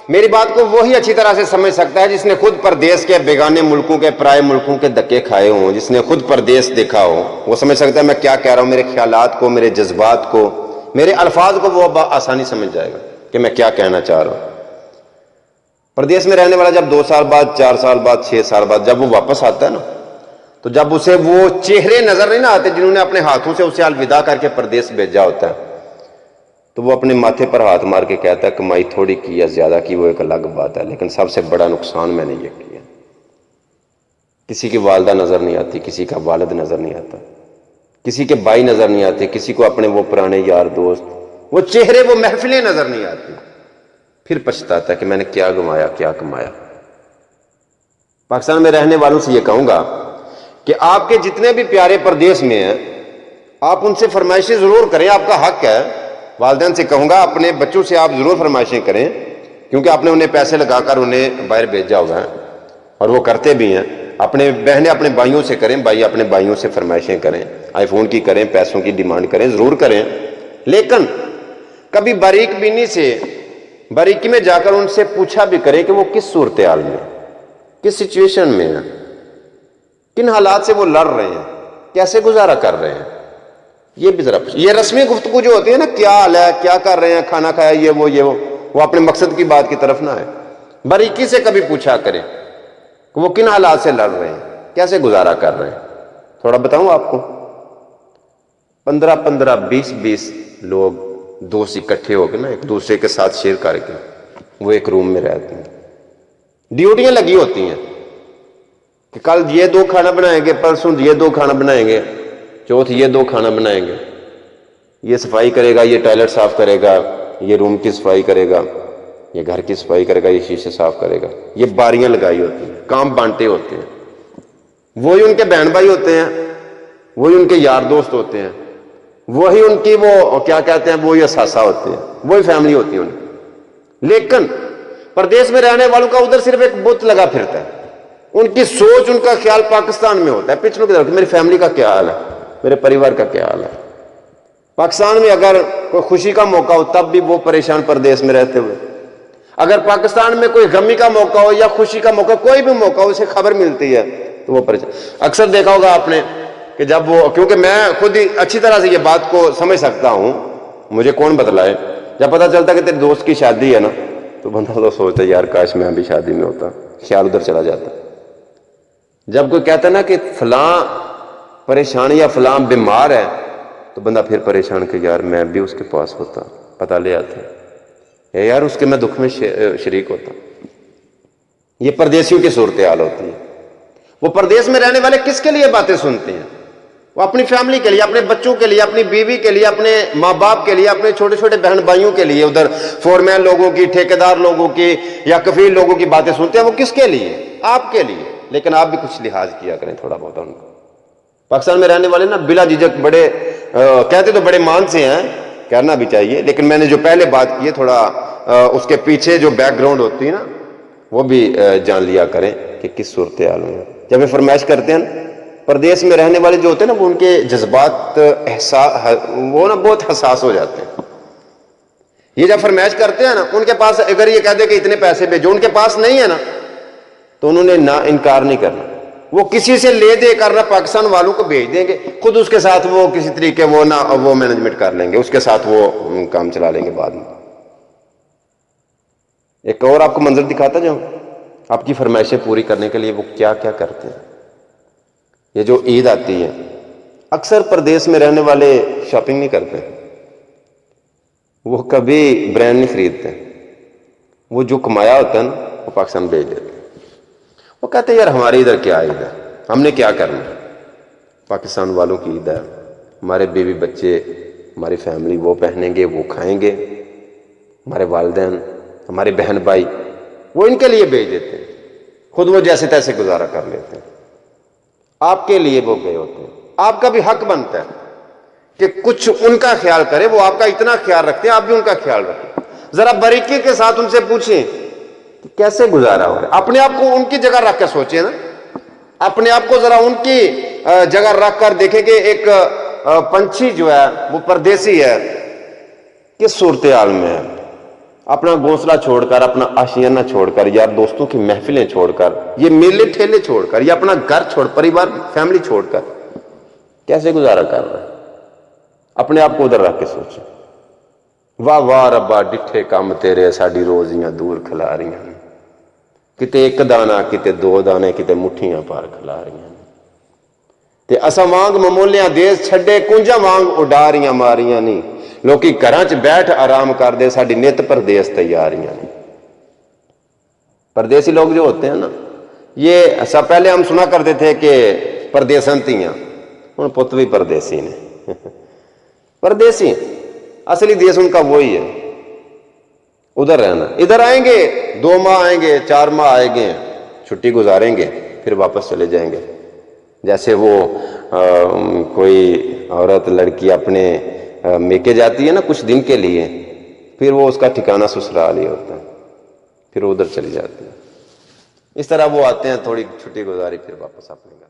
میری بات کو وہی اچھی طرح سے سمجھ سکتا ہے جس نے خود پردیس کے بیگانے ملکوں کے پرائے ملکوں کے دھکے کھائے ہوں، جس نے خود پردیس دیکھا ہو، وہ سمجھ سکتا ہے میں کیا کہہ رہا ہوں، میرے خیالات کو، میرے جذبات کو، میرے الفاظ کو وہ آسانی سمجھ جائے گا کہ میں کیا کہنا چاہ رہا ہوں۔ پردیس میں رہنے والا جب 2 سال بعد، 4 سال بعد، 6 سال بعد جب وہ واپس آتا ہے نا، تو جب اسے وہ چہرے نظر نہیں نہ آتے جنہوں نے اپنے ہاتھوں سے اسے الوداع کر کے پردیس بھیجا ہوتا ہے، تو وہ اپنے ماتھے پر ہاتھ مار کے کہتا ہے کمائی تھوڑی کی یا زیادہ کی وہ ایک الگ بات ہے، لیکن سب سے بڑا نقصان میں نے یہ کیا۔ کسی کی والدہ نظر نہیں آتی، کسی کا والد نظر نہیں آتا، کسی کے بھائی نظر نہیں آتے، کسی کو اپنے وہ پرانے یار دوست، وہ چہرے، وہ محفلیں نظر نہیں آتی، پھر پچھتاتا ہے کہ میں نے کیا گمایا، کیا کمایا۔ پاکستان میں رہنے والوں سے یہ کہوں گا کہ آپ کے جتنے بھی پیارے پردیس میں ہیں، آپ ان سے فرمائشیں ضرور کریں، آپ کا حق ہے۔ والدین سے کہوں گا اپنے بچوں سے آپ ضرور فرمائشیں کریں، کیونکہ آپ نے انہیں پیسے لگا کر انہیں باہر بھیجا ہوا ہے، اور وہ کرتے بھی ہیں۔ اپنے بہنیں اپنے بھائیوں سے کریں، بھائی اپنے بھائیوں سے فرمائشیں کریں، آئی فون کی کریں، پیسوں کی ڈیمانڈ کریں، ضرور کریں، لیکن کبھی باریک بینی سے، باریکی میں جا کر ان سے پوچھا بھی کریں کہ وہ کس صورتحال میں، کس سچویشن میں ہیں، کن حالات سے وہ لڑ رہے ہیں، کیسے گزارا کر رہے ہیں۔ یہ بھی ذرا یہ رسمی گفتگو جو ہوتی ہے نا، کیا حال ہے، کیا کر رہے ہیں، کھانا کھایا، یہ وہ اپنے مقصد کی بات کی طرف نہ ہے۔ باریکی سے کبھی پوچھا کریں کہ وہ کن حالات سے لڑ رہے ہیں، کیسے گزارا کر رہے ہیں۔ تھوڑا بتاؤں آپ کو، 15 20 لوگ دوست اکٹھے ہو کے نا ایک دوسرے کے ساتھ شیئر کر کے وہ ایک روم میں رہتے ہیں، ڈیوٹیاں لگی ہوتی ہیں کہ کل یہ 2 کھانا بنائیں گے، پرسوں یہ 2 کھانا بنائیں گے، چوتھ یہ 2 کھانا بنائیں گے، یہ صفائی کرے گا، یہ ٹوائلٹ صاف کرے گا، یہ روم کی صفائی کرے گا، یہ گھر کی صفائی کرے گا، یہ شیشے صاف کرے گا۔ یہ باریاں لگائی ہوتی ہیں، کام بانٹے ہوتے ہیں، وہی ان کے بہن بھائی ہوتے ہیں، وہی ان کے یار دوست ہوتے ہیں، وہی ان کی وہ کیا کہتے ہیں، وہی اثاثہ ہوتے ہیں، وہی فیملی ہوتی ہے ان کی۔ لیکن پردیس میں رہنے والوں کا ادھر صرف ایک بت لگا پھرتا ہے، ان کی سوچ، ان کا خیال پاکستان میں ہوتا ہے، پچھلوں کی طرف میری فیملی کا کیا حال ہے، میرے پریوار کا کیا حال ہے۔ پاکستان میں اگر کوئی خوشی کا موقع ہو تب بھی وہ پریشان پردیس میں رہتے ہوئے، اگر پاکستان میں کوئی غمی کا موقع ہو یا خوشی کا موقع، کوئی بھی موقع ہو، اسے خبر ملتی ہے تو وہ پریشان۔ اکثر دیکھا ہوگا آپ نے کہ جب وہ، کیونکہ میں خود ہی اچھی طرح سے یہ بات کو سمجھ سکتا ہوں، مجھے کون بتلائے، جب پتہ چلتا کہ تیرے دوست کی شادی ہے نا، تو بندہ تو سوچتا ہے یار کاش میں بھی شادی میں ہوتا، خیال ادھر چلا جاتا۔ جب کوئی کہتا ہے نا کہ فلاں پریشان یا فلاں بیمار ہے، تو بندہ پھر پریشان کہ یار میں بھی اس کے پاس ہوتا، پتہ لے آتا، یار اس کے میں دکھ میں شریک ہوتا۔ یہ پردیسیوں کی صورتحال ہوتی ہے۔ وہ پردیس میں رہنے والے کس کے لیے باتیں سنتے ہیں؟ وہ اپنی فیملی کے لیے، اپنے بچوں کے لیے، اپنی بیوی کے لیے، اپنے ماں باپ کے لیے، اپنے چھوٹے چھوٹے بہن بھائیوں کے لیے، ادھر فورمین لوگوں کی، ٹھیکیدار لوگوں کی یا کفیل لوگوں کی باتیں سنتے ہیں۔ وہ کس کے لیے؟ آپ کے لیے۔ لیکن آپ بھی کچھ لحاظ کیا کریں تھوڑا بہت ان کو۔ پاکستان میں رہنے والے نا بلا جھجک بڑے کہتے تو بڑے مان سے ہیں، کرنا بھی چاہیے، لیکن میں نے جو پہلے بات کی ہے تھوڑا اس کے پیچھے جو بیک گراؤنڈ ہوتی ہے نا وہ بھی جان لیا کریں کہ کس صورتحال میں۔ جب یہ فرمائش کرتے ہیں پردیس میں رہنے والے جو ہوتے ہیں نا، وہ ان کے جذبات وہ نا بہت حساس ہو جاتے ہیں۔ یہ جب فرمائش کرتے ہیں نا، ان کے پاس اگر یہ کہہ دے کہ اتنے پیسے بھیجو، ان کے پاس نہیں ہے نا، تو انہوں نے نہ انکار نہیں کرنا، وہ کسی سے لے دے کرنا پاکستان والوں کو بھیج دیں گے، خود اس کے ساتھ وہ کسی طریقے وہ مینجمنٹ کر لیں گے، اس کے ساتھ وہ کام چلا لیں گے بعد میں۔ ایک اور آپ کو منظر دکھاتا جاؤں، آپ کی فرمائشیں پوری کرنے کے لیے وہ کیا کیا کرتے ہیں۔ یہ جو عید آتی ہے، اکثر پردیس میں رہنے والے شاپنگ نہیں کرتے، وہ کبھی برانڈ نہیں خریدتے، وہ جو کمایا ہوتا ہے نا وہ پاکستان بھیج دیتے ہیں۔ وہ کہتے ہیں یار ہماری ادھر کیا عید ہے، ہم نے کیا کرنا، پاکستان والوں کی عید ہے، ہمارے بیوی بچے، ہماری فیملی وہ پہنیں گے، وہ کھائیں گے، ہمارے والدین، ہمارے بہن بھائی، وہ ان کے لیے بھیج دیتے ہیں، خود وہ جیسے تیسے گزارا کر لیتے ہیں۔ آپ کے لیے وہ گئے ہوتے ہیں، آپ کا بھی حق بنتا ہے کہ کچھ ان کا خیال کرے، وہ آپ کا اتنا خیال رکھتے ہیں، آپ بھی ان کا خیال رکھیں۔ ذرا باریکی کے ساتھ ان سے پوچھیں کہ کیسے گزارا ہو رہا ہے، اپنے آپ کو ان کی جگہ رکھ کے سوچیں نا، اپنے آپ کو ذرا ان کی جگہ رکھ کر دیکھیں کہ ایک پنچھی جو ہے وہ پردیسی ہے، کس صورتحال میں ہے۔ اپنا گھونسلہ چھوڑ کر، اپنا آشیانہ چھوڑ کر، یار دوستوں کی محفلیں چھوڑ کر، یہ میلے ٹھیلے چھوڑ کر، یہ اپنا گھر چھوڑ، پریوار فیملی چھوڑ کر کیسے گزارا کر رہا ہے؟ اپنے آپ کو ادھر رکھ کے سوچیں۔ واہ واہ ربا ڈٹھے کام تیرے ساڈی روزیاں دور کھلا رہی ہیں، کتے ایک دانا کتے دو دانے کتے مٹھیاں پار کھلا رہی ہیں، تے اساں وانگ ممولیاں دیس چھڈے کنجاں وانگ اڈا رہیاں ماریاں نہیں، لوکی گھراں چ بیٹھ آرام کر دے، ساڈی نت پردیس تیاریاں نہیں۔ پردیسی لوگ جو ہوتے ہیں نا، یہ سب پہلے ہم سنا کرتے تھے کہ پردیسن تیاں، ہن پت بھی پردیسی نے پردیسی اصلی دیس ان کا وہی ہے، ادھر رہنا۔ ادھر آئیں گے 2 ماہ آئیں گے، 4 ماہ آئیں گے، چھٹی گزاریں گے، پھر واپس چلے جائیں گے۔ جیسے وہ کوئی عورت لڑکی اپنے میکے جاتی ہے نا کچھ دن کے لیے، پھر وہ اس کا ٹھکانہ سسرال ہی ہوتا ہے، پھر ادھر چلی جاتی ہے۔ اس طرح وہ آتے ہیں، تھوڑی چھٹی گزاری، پھر واپس اپنے گھر۔